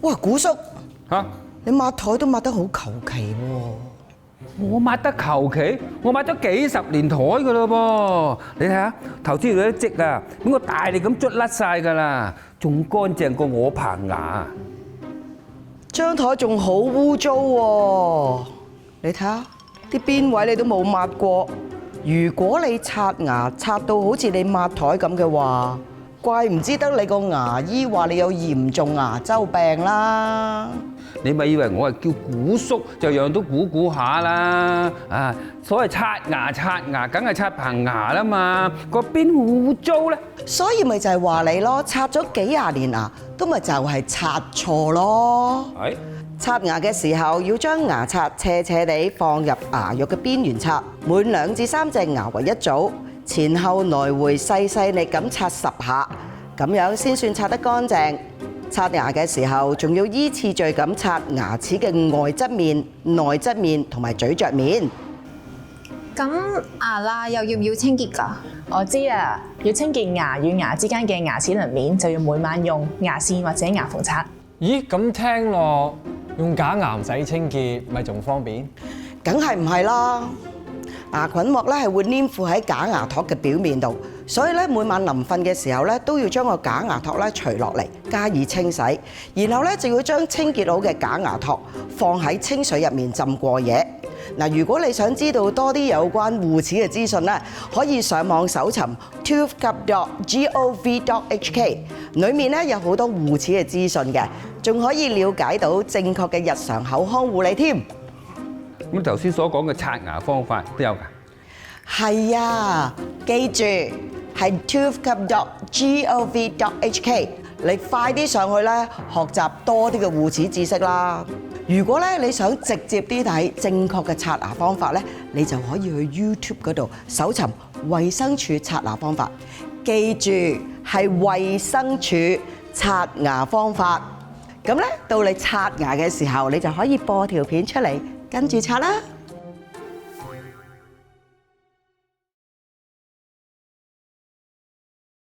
哇，古叔，嚇！你抹台都抹得好求其喎。我抹得求其，我抹咗幾十年台噶咯噃。你睇下頭先嗰啲漬啊，咁我大力咁捽甩晒㗎啦，仲乾淨過我棚牙。張台仲好污糟喎，你睇下啲邊位你都冇抹過。如果你刷牙刷到好似你抹台咁嘅話，怪唔知得你個牙醫話你有嚴重牙周病啦。你咪以為我係叫古叔就樣都估下啦？啊，所謂刷牙，梗係刷棚牙啦嘛，個邊污糟咧？所以咪就係話你咯，刷咗幾廿年牙，都咪就係刷錯咯。係。刷牙嘅時候要將牙刷斜斜地放入牙肉嘅邊緣刷，每2至3隻牙為一組，前後來回細細力咁刷10下，咁樣先算刷得乾淨。刷牙嘅時候仲要依次序咁刷牙齒嘅外側面、內側面同埋咀嚼面。咁牙罅又要唔要清潔㗎？我知啊，要清潔牙與牙之間嘅牙齒鱗面，就要每晚用牙線或者牙縫刷。咦，咁聽落用假牙唔使清潔，咪仲方便？梗係唔係啦？牙菌膜咧係會黏附喺假牙托嘅表面度，所以咧每晚臨瞓嘅時候咧都要將個假牙托咧除落嚟加以清洗，然後咧就要將清潔好嘅假牙托放喺清水入面浸過夜。嗱，如果你想知道多啲有關護齒嘅資訊咧，可以上網搜尋 toothcup.gov.hk， 裡面咧有好多護齒嘅資訊嘅，仲可以了解到正確嘅日常口腔護理添。咁頭先所講嘅刷牙方法都有㗎。係啊，記住係 toothcup.gov.hk， 你快啲上去咧學習多啲嘅護齒知識啦。如果咧你想直接啲睇正確嘅刷牙方法咧，你就可以去 YouTube 嗰度搜尋衛生署刷牙方法。記住係衛生署刷牙方法。咁咧到你刷牙嘅時候，你就可以播條片出嚟跟住刷啦。